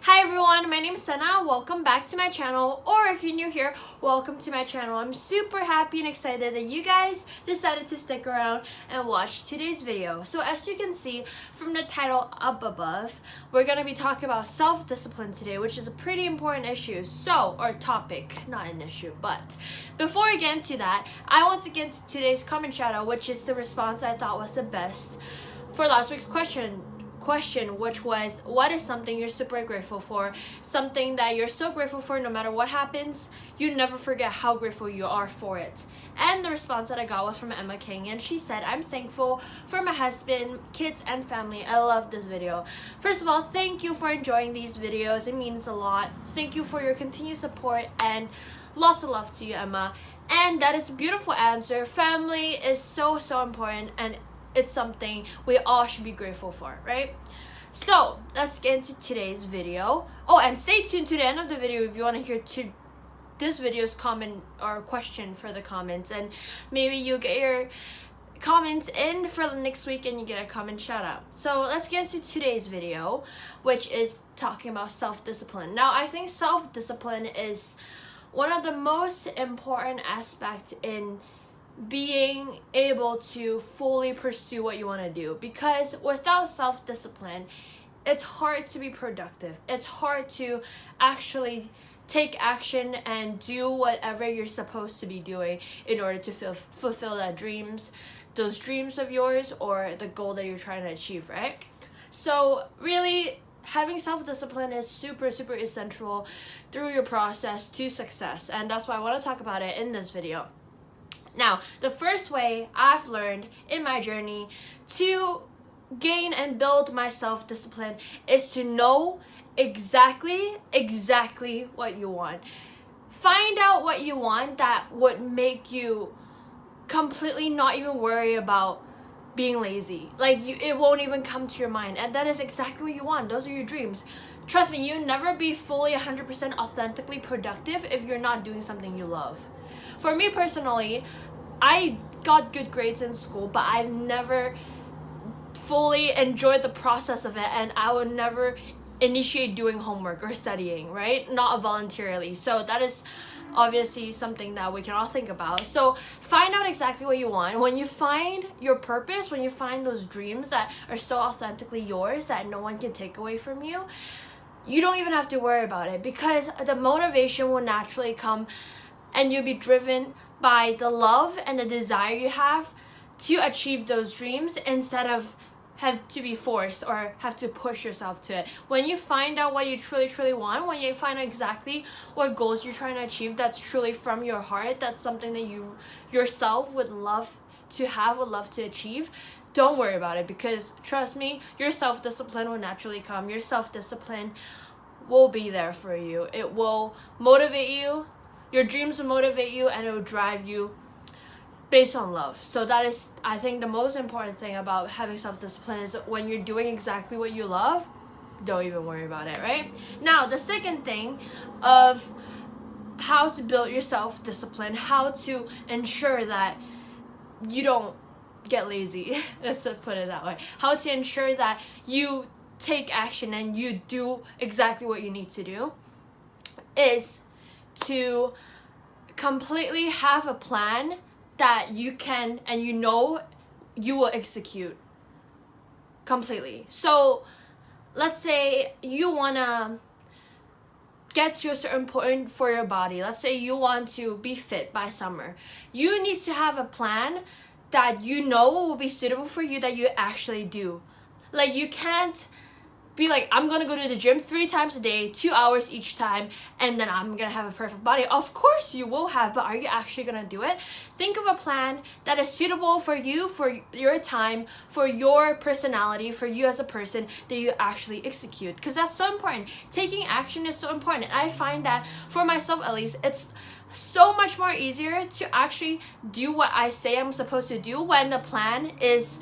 Hi everyone, my name is Sana. Welcome back to my channel, or if you're new here, welcome to my channel. I'm super happy and excited that you guys decided to stick around and watch today's video. So as you can see from the title up above, we're going to be talking about self-discipline today, which is a pretty important issue. Or topic, not an issue. But before we get into that, I want to get into today's comment shout out, which is the response I thought was the best for last week's question, which was, what is something you're super grateful for, something that you're so grateful for no matter what happens, you never forget how grateful you are for it. And the response that I got was from Emma King, and she said, I'm thankful for my husband, kids, and family. I love this video. First of all, thank you for enjoying these videos. It means a lot. Thank you for your continued support, and lots of love to you, Emma. And that is a beautiful answer. Family is so important, and it's something we all should be grateful for, right? So let's get into today's video. Oh, and stay tuned to the end of the video if you want to hear this video's comment or question for the comments, and maybe you get your comments in for next week and you get a comment shout out. So let's get into today's video, which is talking about self-discipline. Now, I think self-discipline is one of the most important aspects in being able to fully pursue what you want to do, because without self-discipline, it's hard to be productive. It's hard to actually take action and do whatever you're supposed to be doing in order to fulfill those dreams of yours, or the goal that you're trying to achieve, right? So really, having self-discipline is super essential through your process to success, and that's why I want to talk about it in this video. Now, the first way I've learned in my journey to gain and build my self-discipline is to know exactly what you want. Find out what you want that would make you completely not even worry about being lazy. It won't even come to your mind, and that is exactly what you want. Those are your dreams. Trust me, you'll never be fully 100% authentically productive if you're not doing something you love. For me personally, I got good grades in school, but I've never fully enjoyed the process of it, and I would never initiate doing homework or studying, right? Not voluntarily. So that is obviously something that we can all think about. So find out exactly what you want. When you find your purpose, when you find those dreams that are so authentically yours that no one can take away from you, you don't even have to worry about it, because the motivation will naturally come, and you'll be driven by the love and the desire you have to achieve those dreams, instead of have to be forced or have to push yourself to it. When you find out what you truly want, when you find out exactly what goals you're trying to achieve that's truly from your heart, that's something that you yourself would love to have, would love to achieve, don't worry about it, because trust me, your self-discipline will naturally come. Your self-discipline will be there for you. It will motivate you. Your dreams will motivate you, and it will drive you based on love. So that is, I think, the most important thing about having self-discipline, is that when you're doing exactly what you love, don't even worry about it, right? Now, the second thing of how to build your self-discipline, how to ensure that you don't get lazy, let's put it that way, how to ensure that you take action and you do exactly what you need to do, is to completely have a plan that you can and you know you will execute completely. So let's say you want to get to a certain point for your body. Let's say you want to be fit by summer. You need to have a plan that you know will be suitable for you, that you actually do. You can't be like, I'm gonna go to the gym 3 times a day, 2 hours each time, and then I'm gonna have a perfect body. Of course you will have, but are you actually gonna do it? Think of a plan that is suitable for you, for your time, for your personality, for you as a person, that you actually execute, because that's so important. Taking action is so important. I find that for myself, at least, it's so much more easier to actually do what I say I'm supposed to do when the plan is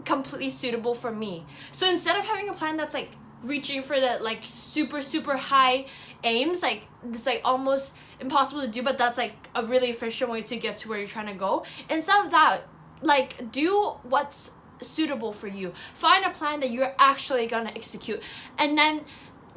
completely suitable for me. So instead of having a plan that's reaching for the super high aims, it's almost impossible to do, but that's a really efficient way to get to where you're trying to go, instead of that, do what's suitable for you. Find a plan that you're actually gonna execute, and then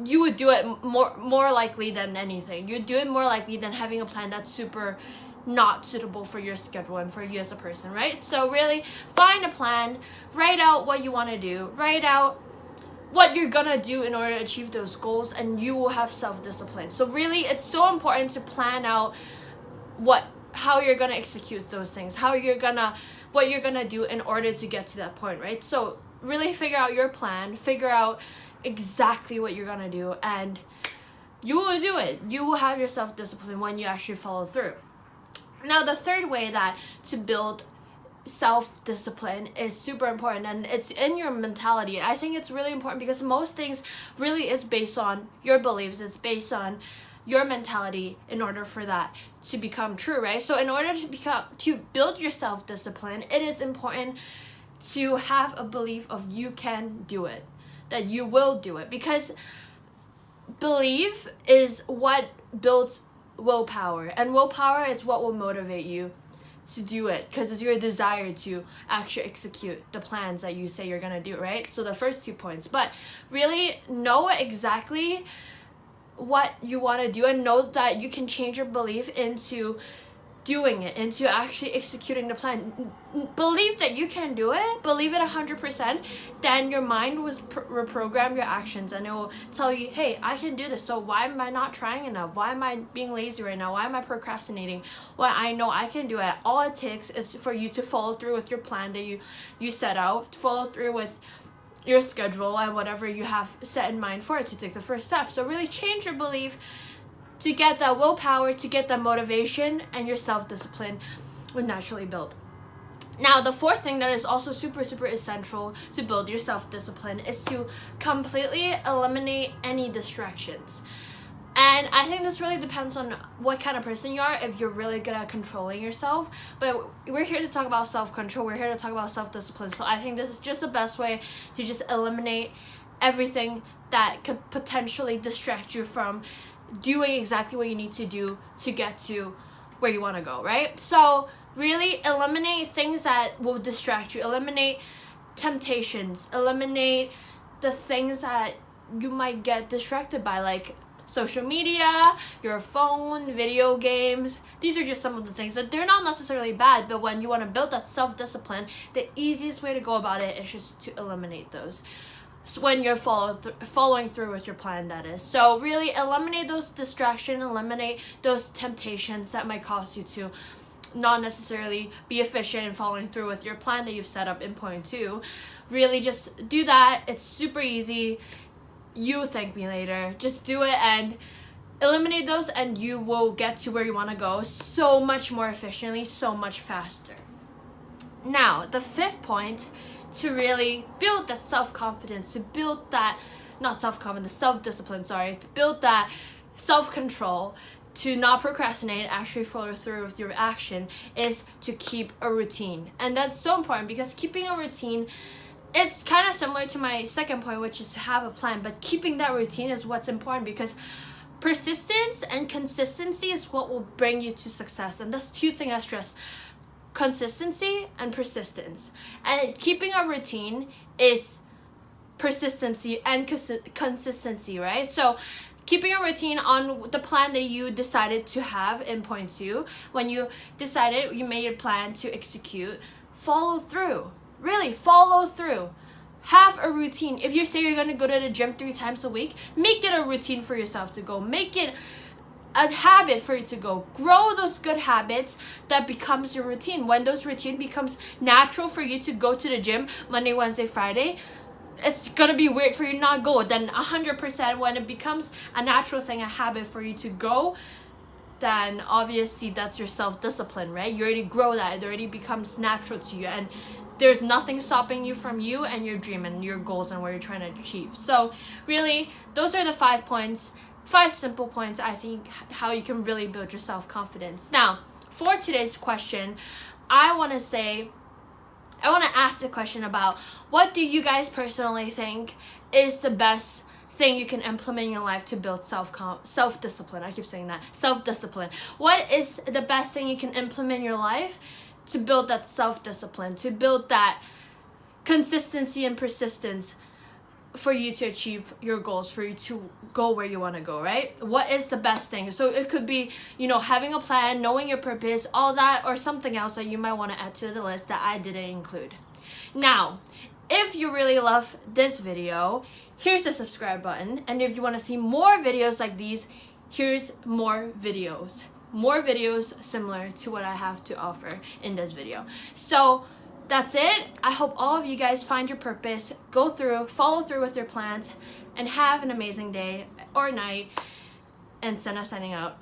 you would do it more likely than anything. You'd do it more likely than having a plan that's super not suitable for your schedule and for you as a person, right? So really find a plan, write out what you want to do, write out what you're gonna do in order to achieve those goals, and you will have self-discipline. So really it's so important to plan out how you're gonna execute those things, what you're gonna do in order to get to that point, right? So really figure out your plan, figure out exactly what you're gonna do, and you will do it. You will have your self-discipline when you actually follow through. Now, the third way that to build self-discipline is super important, and it's in your mentality. I think it's really important because most things really is based on your beliefs. It's based on your mentality in order for that to become true, right? So in order to build your self-discipline, it is important to have a belief of you can do it, that you will do it, because belief is what builds willpower, and willpower is what will motivate you to do it, because it's your desire to actually execute the plans that you say you're gonna do, right? So the first 2 points, but really know exactly what you want to do, and know that you can change your belief into doing it, into actually executing the plan. Believe that you can do it, believe it 100%, then your mind will reprogram your actions, and it will tell you, hey, I can do this, so why am I not trying enough? Why am I being lazy right now? Why am I procrastinating? Well, I know I can do it. All it takes is for you to follow through with your plan that you set out, follow through with your schedule and whatever you have set in mind for it to take the first step. So really change your belief to get that willpower, to get that motivation, and your self-discipline will naturally build. Now, the fourth thing that is also super, super essential to build your self-discipline is to completely eliminate any distractions. And I think this really depends on what kind of person you are, if you're really good at controlling yourself. But we're here to talk about self-control. We're here to talk about self-discipline. So I think this is just the best way to just eliminate everything that could potentially distract you from doing exactly what you need to do to get to where you want to go, right? So really eliminate things that will distract you, eliminate temptations, eliminate the things that you might get distracted by, like social media, your phone, video games. These are just some of the things that they're not necessarily bad, but when you want to build that self-discipline, the easiest way to go about it is just to eliminate those. So when you're following through with your plan, that is. So really eliminate those distractions, eliminate those temptations that might cause you to not necessarily be efficient in following through with your plan that you've set up in point 2. Really just do that. It's super easy. You thank me later. Just do it and eliminate those, and you will get to where you want to go so much more efficiently, so much faster. Now, the fifth point, to really build that self-confidence, to build that, not self-confidence, self-discipline, sorry, to build that self-control, to not procrastinate, actually follow through with your action, is to keep a routine. And that's so important, because keeping a routine, it's kind of similar to my second point, which is to have a plan, but keeping that routine is what's important, because persistence and consistency is what will bring you to success. And that's 2 things I stress: consistency and persistence. And keeping a routine is persistency and consistency, right? So keeping a routine on the plan that you decided to have in point 2, when you decided, you made a plan to execute, follow through. Really follow through. Have a routine. If you say you're going to go to the gym 3 times a week, make it a routine for yourself to go. Make it a habit for you to go. Grow those good habits that becomes your routine. When those routine becomes natural for you to go to the gym Monday, Wednesday, Friday, it's gonna be weird for you to not go. Then 100% when it becomes a natural thing, a habit for you to go, then obviously that's your self-discipline, right? You already grow that. It already becomes natural to you, and there's nothing stopping you from you and your dream and your goals and what you're trying to achieve. So really, those are the 5 points, 5 simple points, I think, how you can really build your self-confidence. Now, for today's question, I want to ask the question about, what do you guys personally think is the best thing you can implement in your life to build self-discipline? I keep saying that. Self-discipline. What is the best thing you can implement in your life to build that self-discipline, to build that consistency and persistence for you to achieve your goals, for you to go where you want to go, right? What is the best thing? So it could be, you know, having a plan, knowing your purpose, all that, or something else that you might want to add to the list that I didn't include. Now, if you really love this video, here's the subscribe button. And if you want to see more videos like these, here's more videos. More videos similar to what I have to offer in this video. So that's it. I hope all of you guys find your purpose, go through, follow through with your plans, and have an amazing day or night. And Senna signing out.